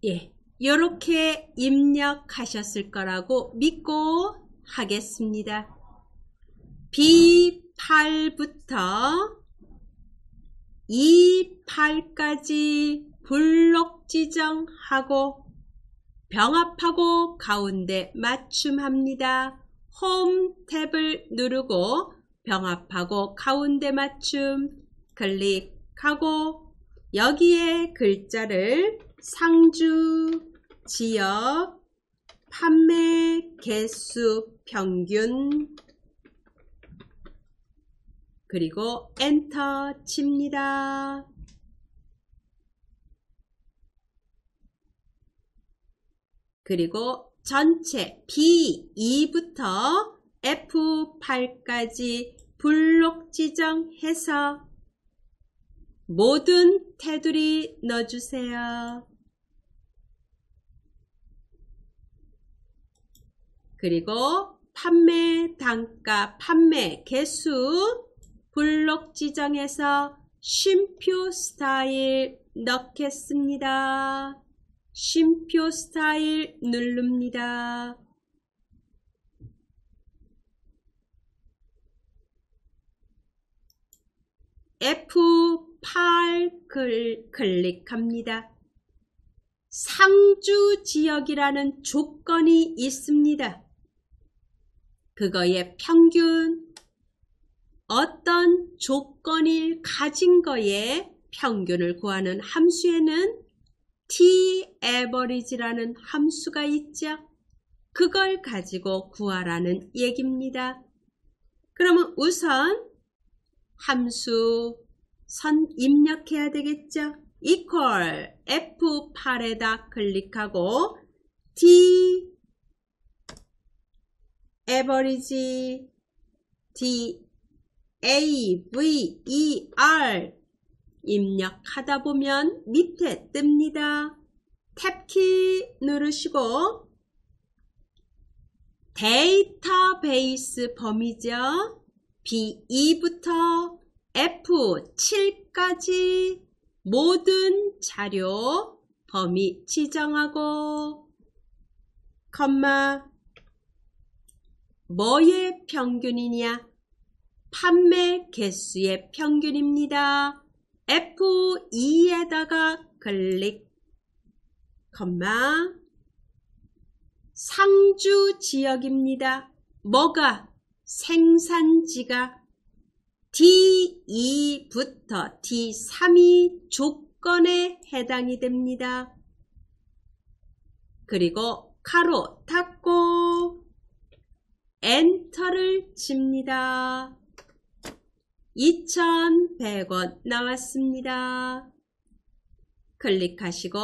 예, 이렇게 입력하셨을 거라고 믿고 하겠습니다. B8부터 E8까지 블록 지정하고 병합하고 가운데 맞춤합니다. 홈 탭을 누르고 병합하고 가운데 맞춤 클릭하고 여기에 글자를 상주, 지역, 판매 개수 평균 그리고 엔터 칩니다. 그리고 전체 B2부터 F8까지 블록 지정해서 모든 테두리 넣어주세요. 그리고 판매 단가, 판매 개수 블록 지정해서 쉼표 스타일 넣겠습니다. 쉼표 스타일 누릅니다. F8 클릭합니다. 상주 지역이라는 조건이 있습니다. 그거의 평균, 어떤 조건을 가진 거에 평균을 구하는 함수에는 t-average라는 함수가 있죠. 그걸 가지고 구하라는 얘기입니다. 그러면 우선 함수 선 입력해야 되겠죠. equal F8에다 클릭하고 t-average t-a-v-e-r 입력하다 보면 밑에 뜹니다. 탭키 누르시고 데이터베이스 범위죠. B2부터 F7까지 모든 자료 범위 지정하고 컴마 뭐의 평균이냐? 판매 개수의 평균입니다. F2에다가 클릭, 컴마, 상주 지역입니다. 뭐가? 생산지가 D2부터 D3이 조건에 해당이 됩니다. 그리고 가로 닫고 엔터를 칩니다. 2,100원 나왔습니다. 클릭하시고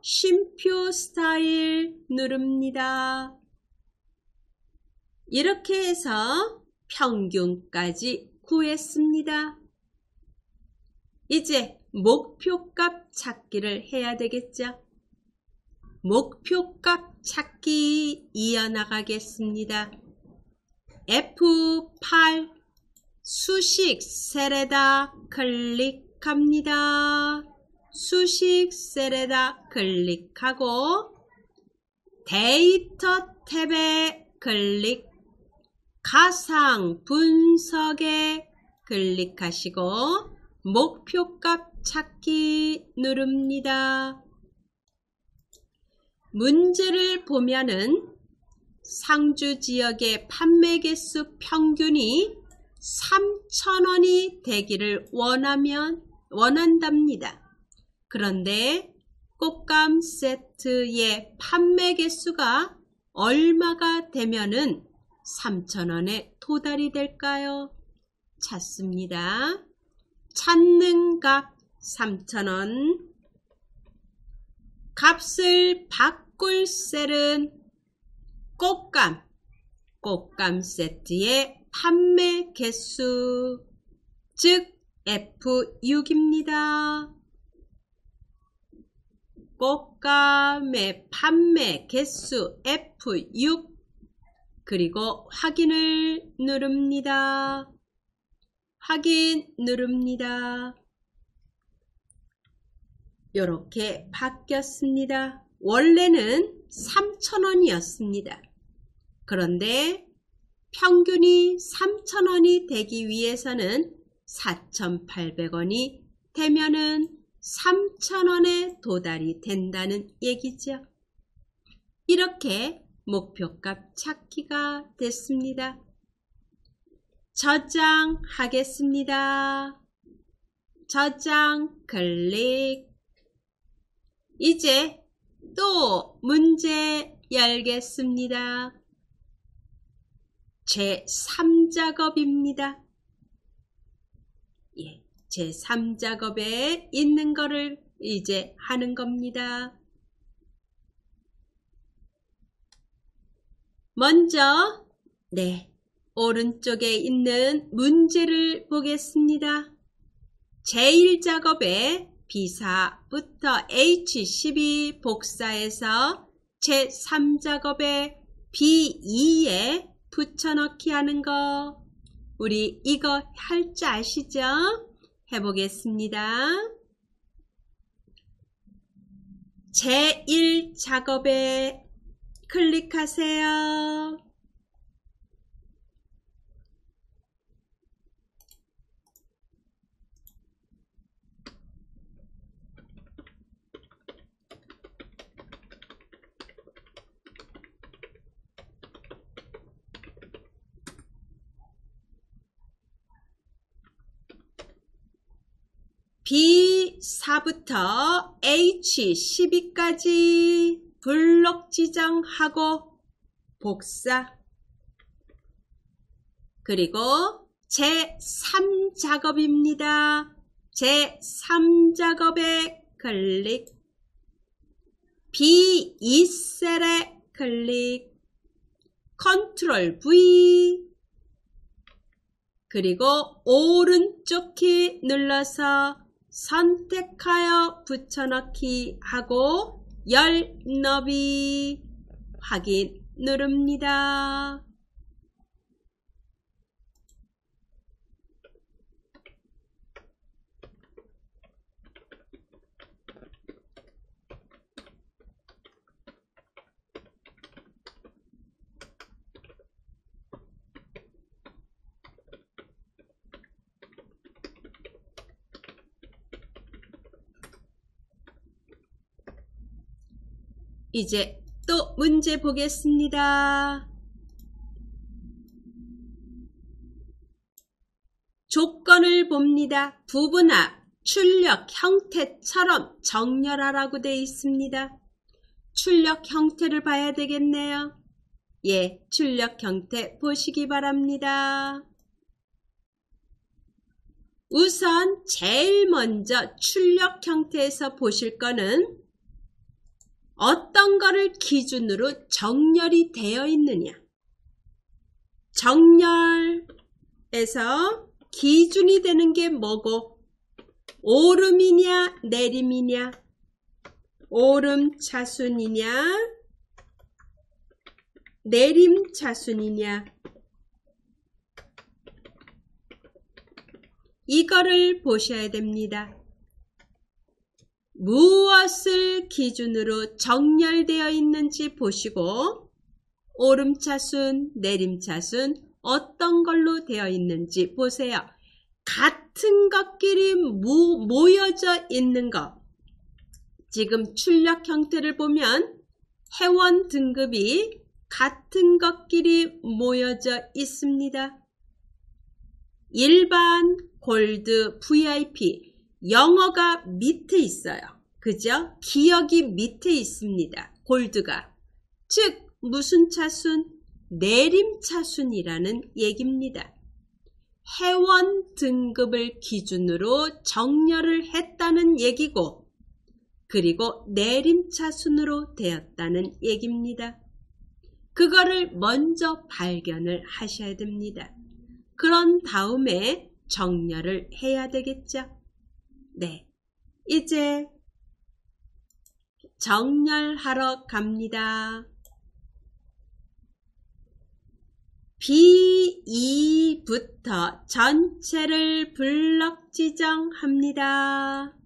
쉼표 스타일 누릅니다. 이렇게 해서 평균까지 구했습니다. 이제 목표값 찾기를 해야 되겠죠. 목표값 찾기 이어나가겠습니다. F8 수식 셀에다 클릭합니다. 수식 셀에다 클릭하고 데이터 탭에 클릭, 가상 분석에 클릭하시고 목표값 찾기 누릅니다. 문제를 보면은 상주 지역의 판매 개수 평균이 3,000원이 되기를 원한답니다. 그런데 꽃감 세트의 판매 개수가 얼마가 되면은 3,000원에 도달이 될까요? 찾습니다. 찾는 값 3,000원. 값을 바꿀 셀은 꽃감 세트의 판매 개수, 즉 F6입니다. 꽃감의 판매 개수 F6, 그리고 확인을 누릅니다. 확인 누릅니다. 이렇게 바뀌었습니다. 원래는 3,000원이었습니다. 그런데 평균이 3,000원이 되기 위해서는 4,800원이 되면은 3,000원에 도달이 된다는 얘기죠. 이렇게 목표값 찾기가 됐습니다. 저장하겠습니다. 저장 클릭. 이제 또 문제 열겠습니다. 제3작업입니다. 예, 제3작업에 있는 거를 이제 하는 겁니다. 먼저 오른쪽에 있는 문제를 보겠습니다. 제1작업에 B4부터 H12 복사해서 제3작업에 B2에 붙여넣기 하는 거, 우리 이거 할 줄 아시죠? 해보겠습니다. 제1작업에 클릭하세요. B4부터 H12까지 블록 지정하고 복사. 그리고 제3작업입니다. 제3작업에 클릭. B2셀에 클릭. 컨트롤 V. 그리고 오른쪽 키 눌러서 선택하여 붙여넣기 하고 열 너비 확인 누릅니다. 이제 또 문제 보겠습니다. 조건을 봅니다. 부분합, 출력 형태처럼 정렬하라고 되어 있습니다. 출력 형태를 봐야 되겠네요. 예, 출력 형태 보시기 바랍니다. 우선 제일 먼저 출력 형태에서 보실 거는 어떤 거를 기준으로 정렬이 되어 있느냐. 정렬에서 기준이 되는 게 뭐고, 오름이냐 내림이냐, 오름 차순이냐 내림 차순이냐, 이거를 보셔야 됩니다. 무엇을 기준으로 정렬되어 있는지 보시고, 오름차순, 내림차순 어떤 걸로 되어 있는지 보세요. 같은 것끼리 모여져 있는 것. 지금 출력 형태를 보면 회원 등급이 같은 것끼리 모여져 있습니다. 일반, 골드, VIP, 영어가 밑에 있어요. 그죠? 기억이 밑에 있습니다. 골드가. 즉 무슨 차순? 내림 차순이라는 얘기입니다. 회원 등급을 기준으로 정렬을 했다는 얘기고, 그리고 내림 차순으로 되었다는 얘기입니다. 그거를 먼저 발견을 하셔야 됩니다. 그런 다음에 정렬을 해야 되겠죠. 네, 이제 정렬하러 갑니다. B2부터 전체를 블럭 지정합니다.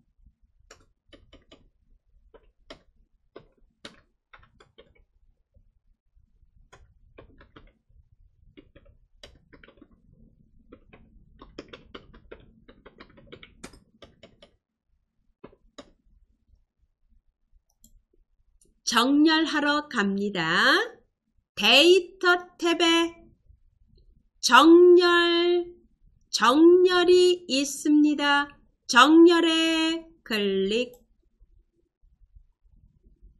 정렬하러 갑니다. 데이터 탭에 정렬이 있습니다. 정렬에 클릭.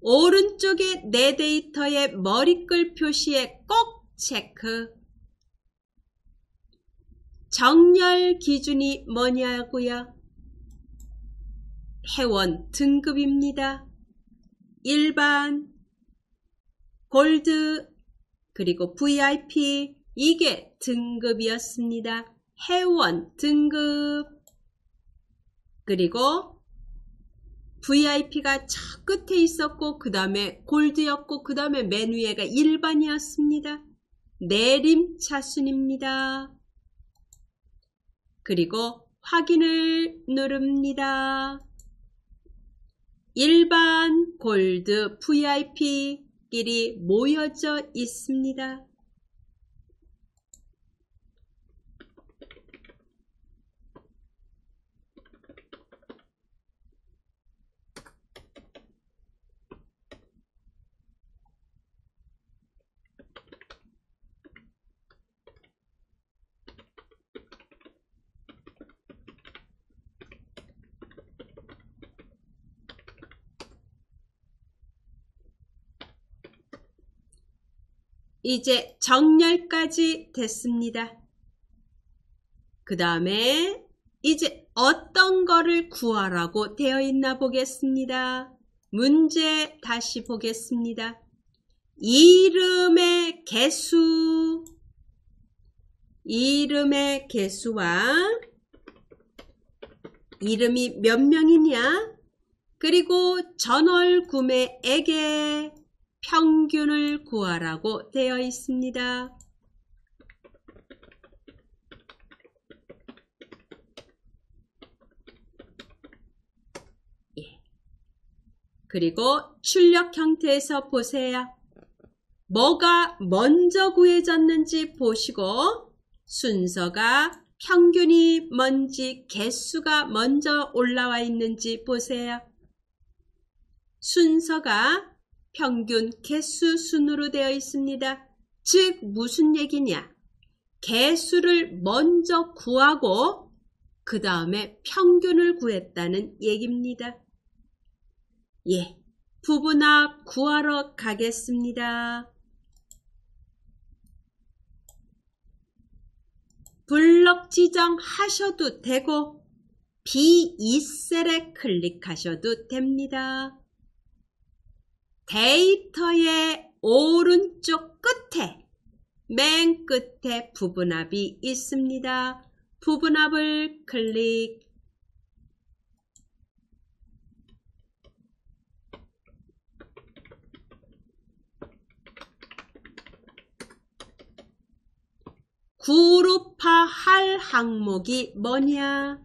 오른쪽에 내 데이터의 머리글 표시에 꼭 체크. 정렬 기준이 뭐냐고요? 회원 등급입니다. 일반, 골드, 그리고 VIP, 이게 등급이었습니다. 회원 등급. 그리고 VIP가 저 끝에 있었고 그 다음에 골드였고 그 다음에 맨 위에가 일반이었습니다. 내림차순입니다. 그리고 확인을 누릅니다. 일반, 골드, VIP끼리 모여져 있습니다. 이제 정렬까지 됐습니다. 그 다음에 이제 어떤 거를 구하라고 되어 있나 보겠습니다. 문제 다시 보겠습니다. 이름의 개수와 이름이 몇 명이냐, 그리고 전월 구매액의 평균을 구하라고 되어 있습니다. 그리고 출력 형태에서 보세요. 뭐가 먼저 구해졌는지 보시고 순서가 평균이 뭔지 개수가 먼저 올라와 있는지 보세요. 순서가 평균 개수 순으로 되어 있습니다. 즉 무슨 얘기냐? 개수를 먼저 구하고 그 다음에 평균을 구했다는 얘기입니다. 예, 부분합 구하러 가겠습니다. 블록 지정하셔도 되고 B2셀에 클릭하셔도 됩니다. 데이터의 오른쪽 끝에, 맨 끝에 부분합이 있습니다. 부분합을 클릭. 그룹화할 항목이 뭐냐?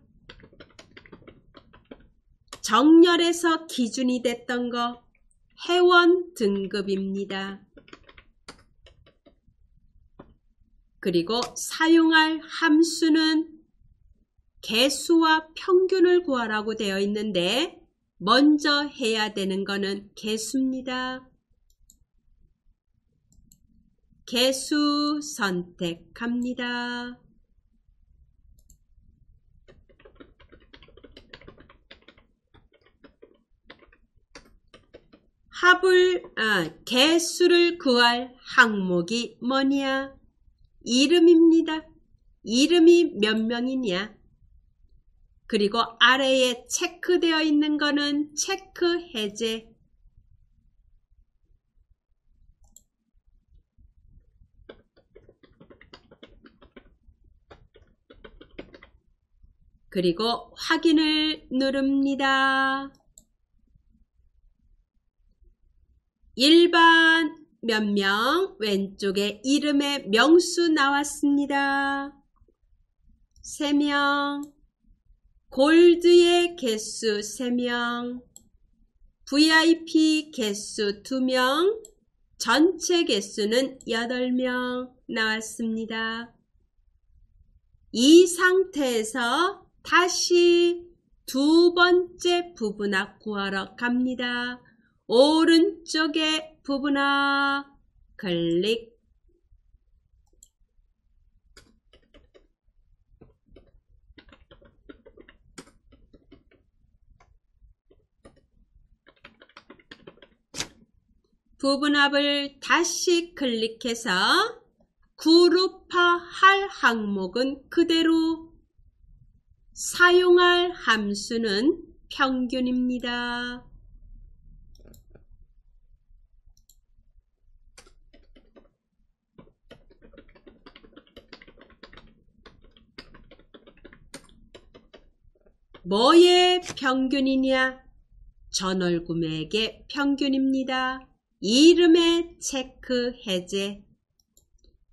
정렬에서 기준이 됐던 거 회원 등급입니다. 그리고 사용할 함수는 개수와 평균을 구하라고 되어 있는데 먼저 해야 되는 거는 개수입니다. 개수 선택합니다. 개수를 구할 항목이 뭐냐? 이름입니다. 이름이 몇 명이냐? 그리고 아래에 체크되어 있는 거는 체크 해제. 그리고 확인을 누릅니다. 일반 몇 명, 왼쪽에 이름의 명수 나왔습니다. 3명, 골드의 개수 3명, VIP 개수 2명, 전체 개수는 8명 나왔습니다. 이 상태에서 다시 두 번째 부분합 구하러 갑니다. 오른쪽에 부분합 클릭. 부분합을 다시 클릭해서 그룹화할 항목은 그대로, 사용할 함수는 평균입니다. 뭐의 평균이냐? 전월구매액의 평균입니다. 이름의 체크 해제,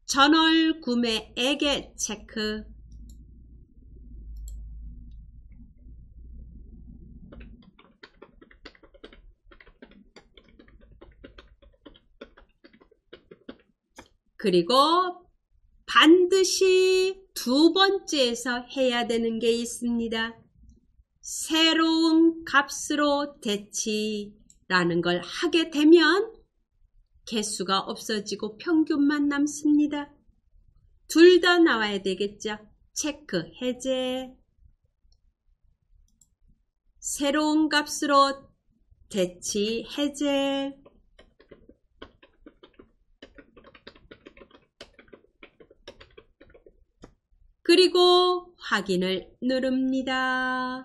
전월구매액의 체크. 그리고 반드시 두 번째에서 해야 되는 게 있습니다. 새로운 값으로 대치라는 걸 하게 되면 개수가 없어지고 평균만 남습니다. 둘 다 나와야 되겠죠. 체크 해제. 새로운 값으로 대치 해제. 그리고 확인을 누릅니다.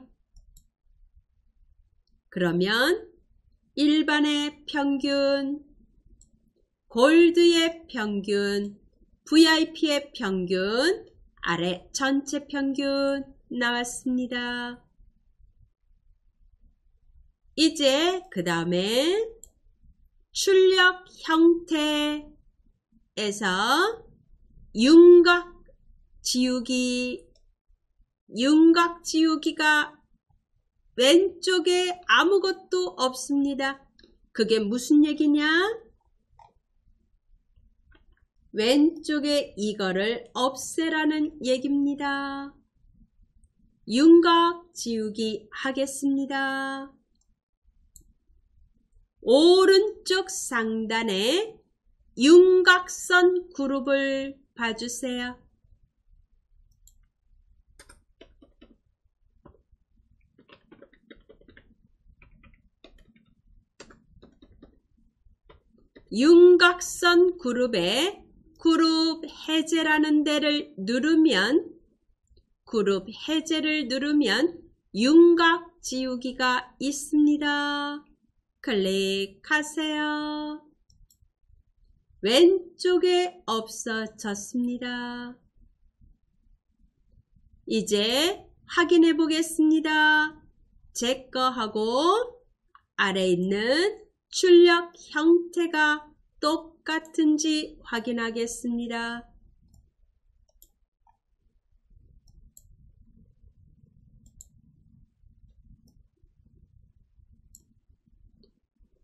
그러면 일반의 평균, 골드의 평균, VIP의 평균, 아래 전체 평균 나왔습니다. 이제 그 다음에 출력 형태에서 윤곽 지우기가 왼쪽에 아무것도 없습니다. 그게 무슨 얘기냐? 왼쪽에 이거를 없애라는 얘기입니다. 윤곽 지우기 하겠습니다. 오른쪽 상단에 윤곽선 그룹을 봐주세요. 윤곽선 그룹에 그룹 해제라는 데를 누르면, 그룹 해제를 누르면 윤곽 지우기가 있습니다. 클릭하세요. 왼쪽에 없어졌습니다. 이제 확인해 보겠습니다. 제 거하고 아래 있는 출력 형태가 똑같은지 확인하겠습니다.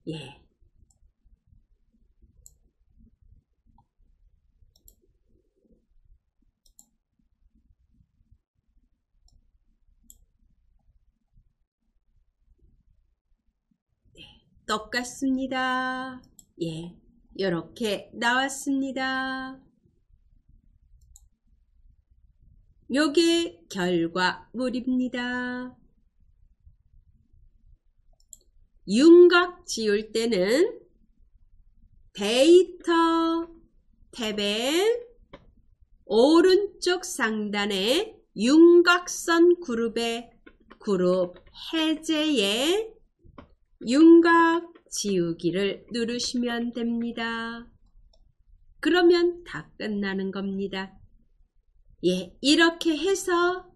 예. 똑같습니다. 예, 이렇게 나왔습니다. 요게 결과물입니다. 윤곽 지울 때는 데이터 탭의 오른쪽 상단에 윤곽선 그룹의 그룹 해제에 윤곽 지우기를 누르시면 됩니다. 그러면 다 끝나는 겁니다. 예, 이렇게 해서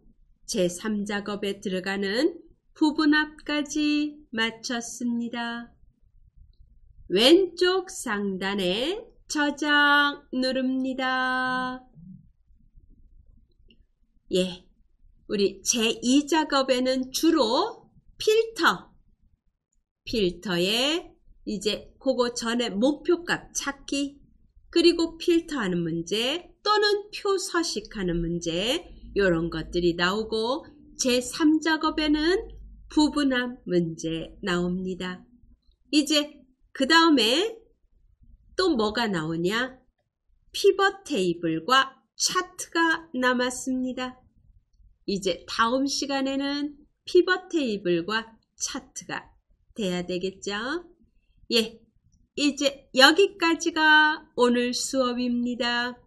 제3작업에 들어가는 부분합까지 마쳤습니다. 왼쪽 상단에 저장 누릅니다. 예, 우리 제2작업에는 주로 필터에 이제 그거 전에 목표값 찾기, 그리고 필터하는 문제 또는 표 서식하는 문제, 이런 것들이 나오고, 제3작업에는 부분합 문제 나옵니다. 이제 그 다음에 또 뭐가 나오냐? 피벗 테이블과 차트가 남았습니다. 이제 다음 시간에는 피벗 테이블과 차트가 돼야 되겠죠? 예, 이제 여기까지가 오늘 수업입니다.